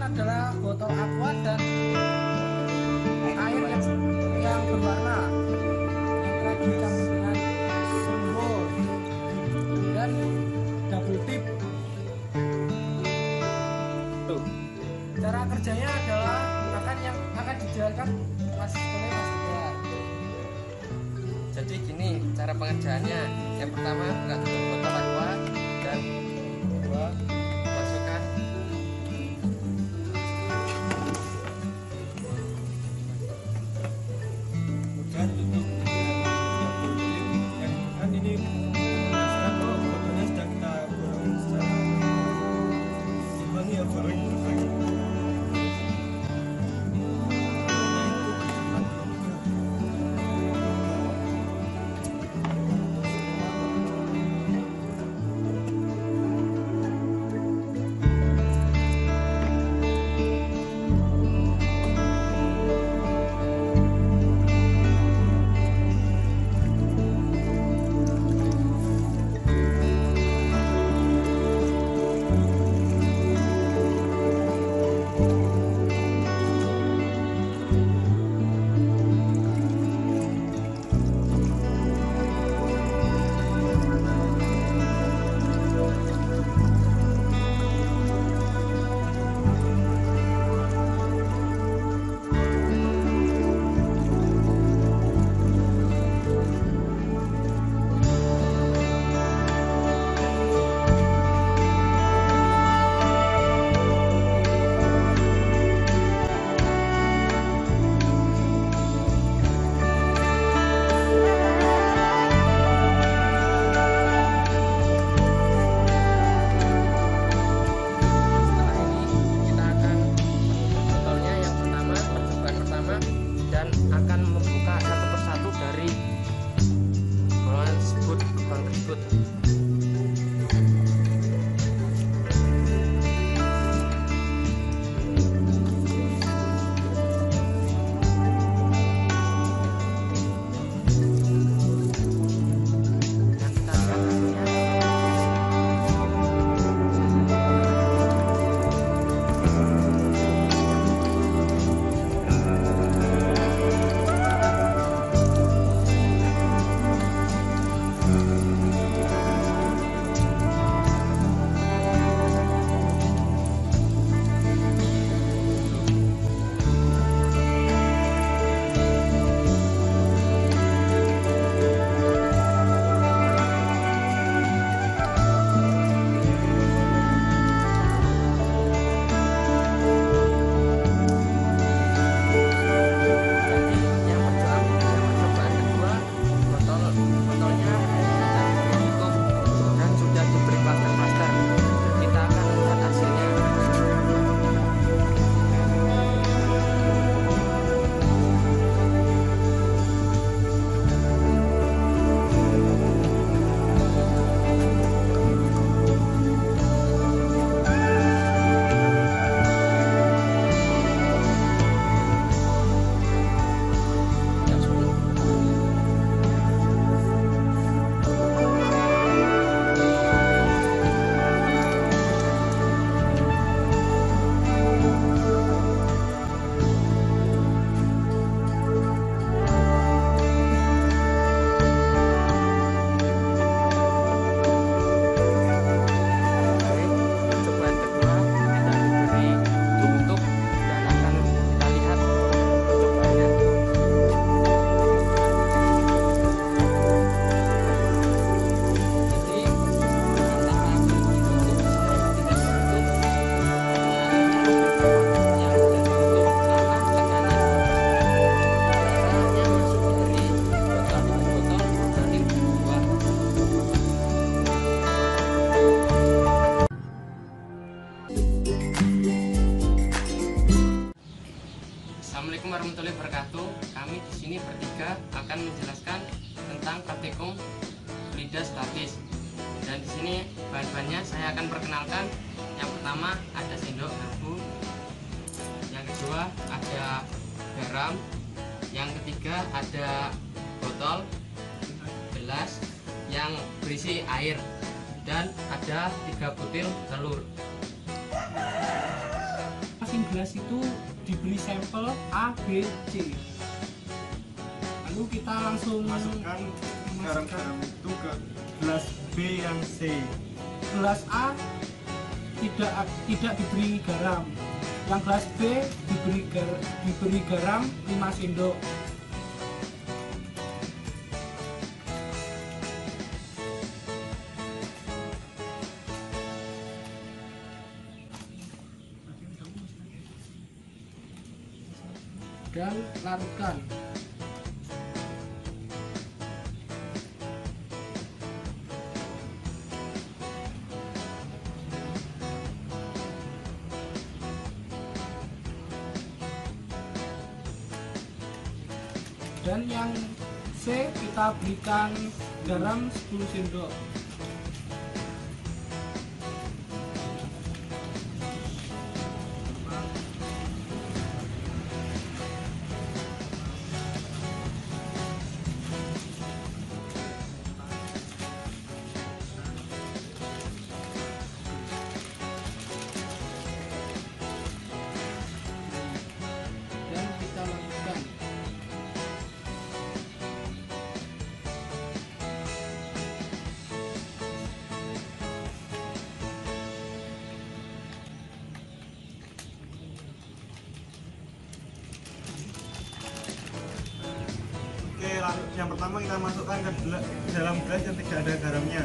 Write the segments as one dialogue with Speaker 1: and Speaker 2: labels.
Speaker 1: adalah botol aqua dan air yang berwarna yang telah dicampur dengan simbol dan double tip. Tuh. Cara kerjanya adalah yang akan dijalankan Mas Tole Mas Tegar.
Speaker 2: Jadi gini cara pengerjaannya. Yang pertama buka tutup botol aqua dan kedua masukkan
Speaker 3: kemudian tutup dan kan ini berdasarkan kalau botolnya sudah kita goreng secara seimbang ya, goreng berbagi.
Speaker 2: Assalamualaikum warahmatullahi wabarakatuh. Kami di sini bertiga akan menjelaskan tentang praktikum lidah statis. Dan di sini bahan-bahannya saya akan perkenalkan. Yang pertama ada sendok garpu, yang kedua ada garam, yang ketiga ada botol gelas yang berisi air, dan ada 3 butir telur.
Speaker 1: masing-masing gelas itu diberi sampel A, B, C. Lalu kita langsung
Speaker 3: Masukkan garam-garam itu ke gelas B yang C.
Speaker 1: gelas A tidak diberi garam. Yang gelas B diberi garam 5 sendok. Dan larutkan. Dan yang C kita berikan garam 10 sendok. Dan kita lanjutkan.
Speaker 3: Oke, lalu yang pertama kita masukkan ke dalam gelas yang tidak ada garamnya.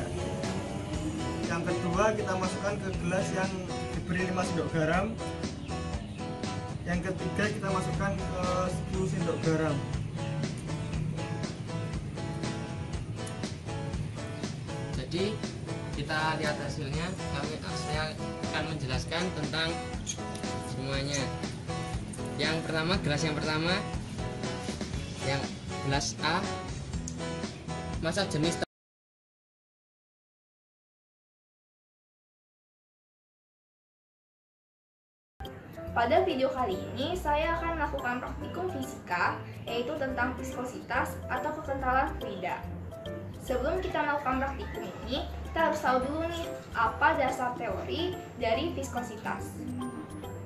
Speaker 3: Yang kedua kita masukkan ke gelas yang diberi 5 sendok garam. Yang ketiga kita masukkan ke 10 sendok garam.
Speaker 2: Jadi kita lihat hasilnya. Saya akan menjelaskan tentang semuanya. Yang pertama, gelas yang pertama, yang gelas A, masa jenis
Speaker 4: Pada video kali ini, saya akan melakukan praktikum fisika, yaitu tentang viskositas atau kekentalan fluida. Sebelum kita melakukan praktikum ini, kita harus tahu dulu nih, apa dasar teori dari viskositas.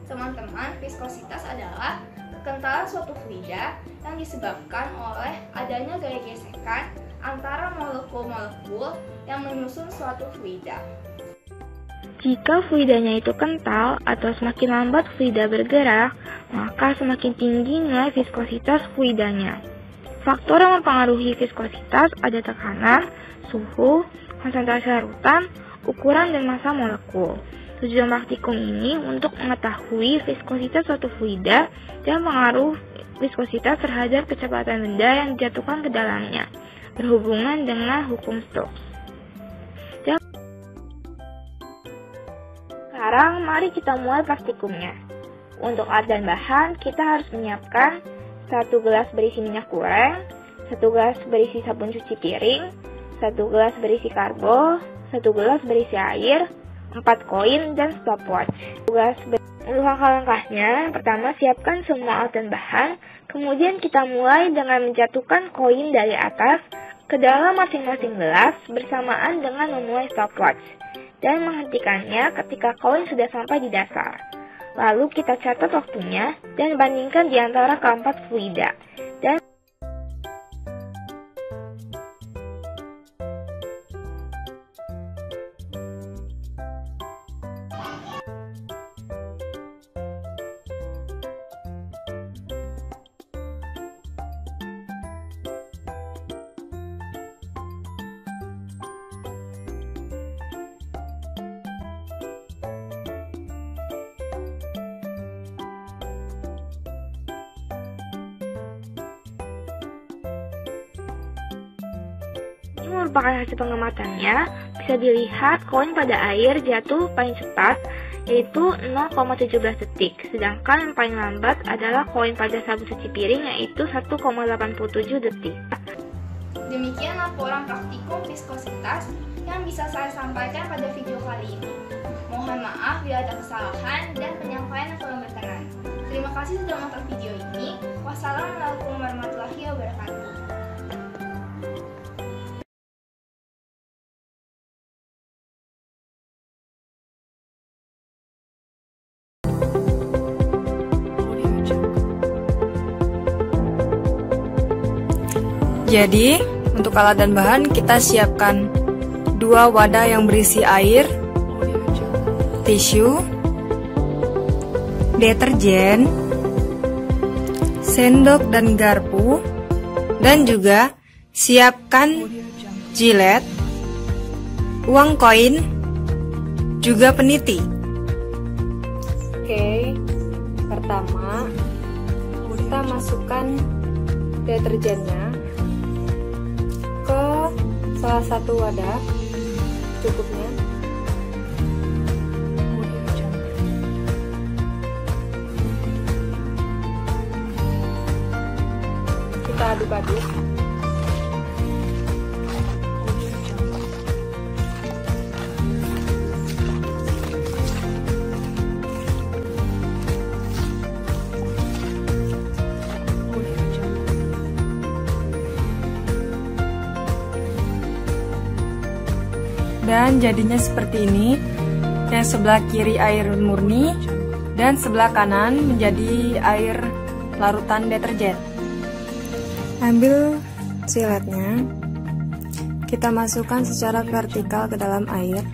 Speaker 4: Teman-teman, viskositas adalah kekentalan suatu fluida yang disebabkan oleh adanya gaya gesekan antara molekul-molekul yang menyusun suatu fluida.
Speaker 5: Jika fluidanya itu kental atau semakin lambat fluida bergerak, maka semakin tinggi nilai viskositas fluidanya. Faktor yang mempengaruhi viskositas ada tekanan, suhu, konsentrasi larutan, ukuran, dan massa molekul. Tujuan praktikum ini untuk mengetahui viskositas suatu fluida dan pengaruh viskositas terhadap kecepatan benda yang dijatuhkan ke dalamnya, berhubungan dengan hukum Stokes. Sekarang mari kita mulai praktikumnya. Untuk alat dan bahan, kita harus menyiapkan 1 gelas berisi minyak goreng, 1 gelas berisi sabun cuci piring, 1 gelas berisi karbo, 1 gelas berisi air, 4 koin, dan stopwatch. Untuk langkah-langkahnya, pertama siapkan semua alat dan bahan, kemudian kita mulai dengan menjatuhkan koin dari atas ke dalam masing-masing gelas bersamaan dengan memulai stopwatch dan menghentikannya ketika koin sudah sampai di dasar. Lalu kita catat waktunya dan bandingkan di antara keempat fluida. Dan ini merupakan hasil pengamatannya. Bisa dilihat koin pada air jatuh paling cepat, yaitu 0,17 detik. Sedangkan yang paling lambat adalah koin pada sabun cuci piring, yaitu 1,87 detik.
Speaker 4: Demikian laporan praktikum viskositas yang bisa saya sampaikan pada video kali ini. Mohon maaf bila ada kesalahan dan penyampaian yang kurang berkenan. Terima kasih sudah menonton video ini. Wassalamualaikum warahmatullahi wabarakatuh.
Speaker 6: Jadi, untuk alat dan bahan kita siapkan 2 wadah yang berisi air, tisu, deterjen, sendok dan garpu, dan juga siapkan jilet, uang koin, juga peniti. Oke, pertama kita masukkan deterjennya ke salah satu wadah cukupnya. Kita aduk-aduk. Dan jadinya seperti ini. Yang sebelah kiri air murni dan sebelah kanan menjadi air larutan deterjen. Ambil jiletnya, kita masukkan secara vertikal ke dalam air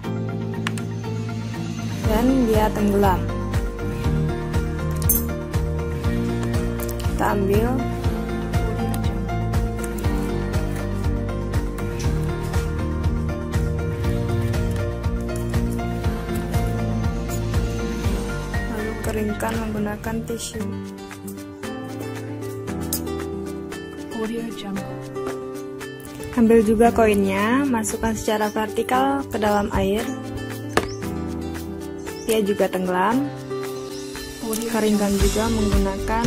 Speaker 6: dan dia tenggelam. Kita ambil keringkan menggunakan tisu. Ambil juga koinnya, masukkan secara vertikal ke dalam air. Dia juga tenggelam. Keringkan juga menggunakan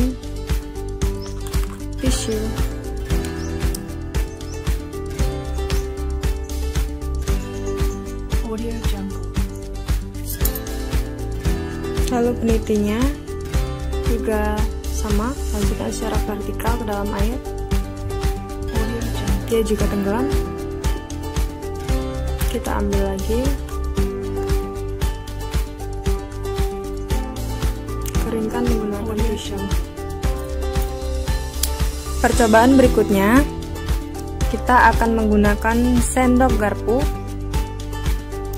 Speaker 6: tisu. Lalu penitinya juga sama, masukkan secara vertikal ke dalam air. Dia juga tenggelam. Kita ambil lagi. Keringkan menggunakan tisu. Percobaan berikutnya, kita akan menggunakan sendok garpu.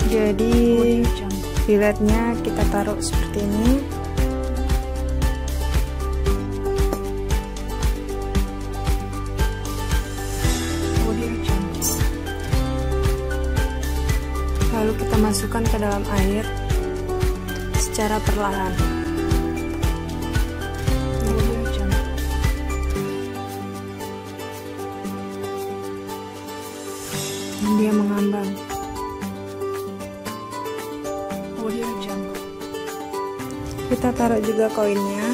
Speaker 6: Jadi jiletnya kita taruh seperti ini. Lalu kita masukkan ke dalam air secara perlahan. Dan dia mengambang. Kita taruh juga koinnya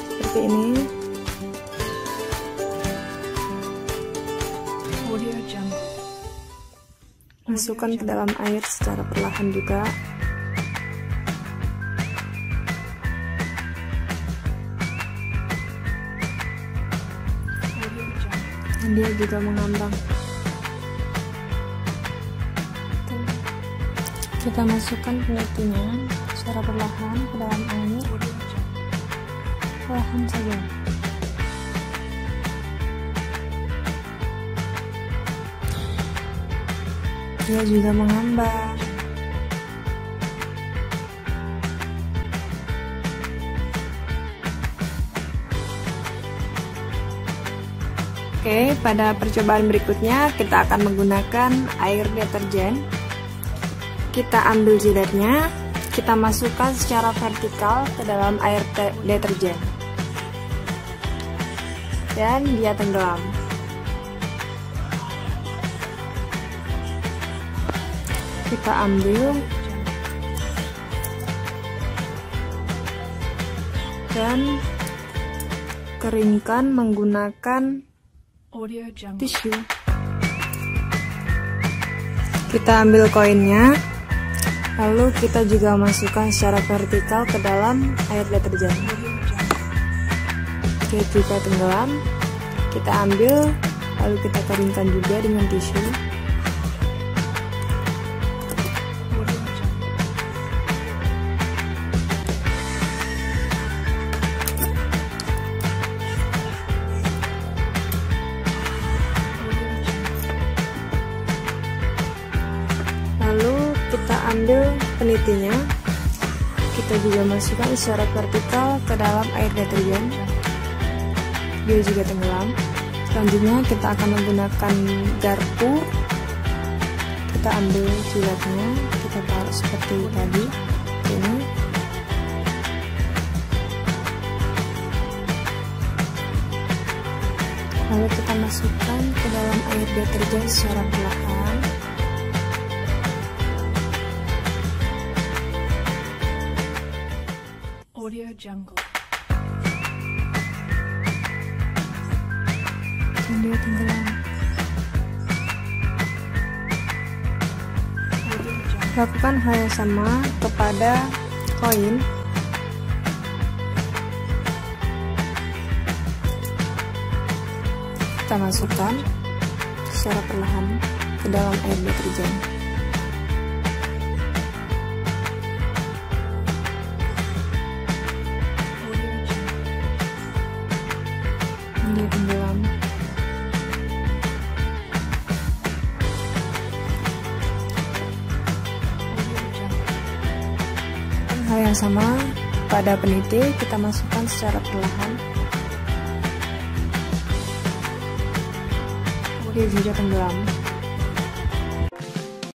Speaker 6: seperti ini. Masukkan ke dalam air secara perlahan juga. Dan dia juga mengambang. Kita masukkan penitinya secara perlahan ke dalam air, perlahan saja. Dia juga mengambang. Oke, pada percobaan berikutnya kita akan menggunakan air deterjen. Kita ambil jiletnya, kita masukkan secara vertikal ke dalam air deterjen. Dan dia tenggelam. Kita ambil dan keringkan menggunakan tisu. Kita ambil koinnya, lalu kita juga masukkan secara vertikal ke dalam air deterjen. Dia juga tenggelam. Kita ambil, lalu kita keringkan juga dengan tisu. ambil penitinya, kita juga masukkan secara vertikal ke dalam air deterjen. Dia juga tenggelam. Selanjutnya kita akan menggunakan garpu. Kita ambil jilatnya, kita taruh seperti tadi. Ini. Lalu kita masukkan ke dalam air deterjen secara perlahan.
Speaker 1: Audio Jungle.
Speaker 6: Dan dia tenggelam. Lakukan hal yang sama kepada koin. Kita masukkan secara perlahan ke dalam air deterjen. Dia tenggelam. Hal yang sama pada peniti, kita masukkan secara perlahan. Dia juga tenggelam.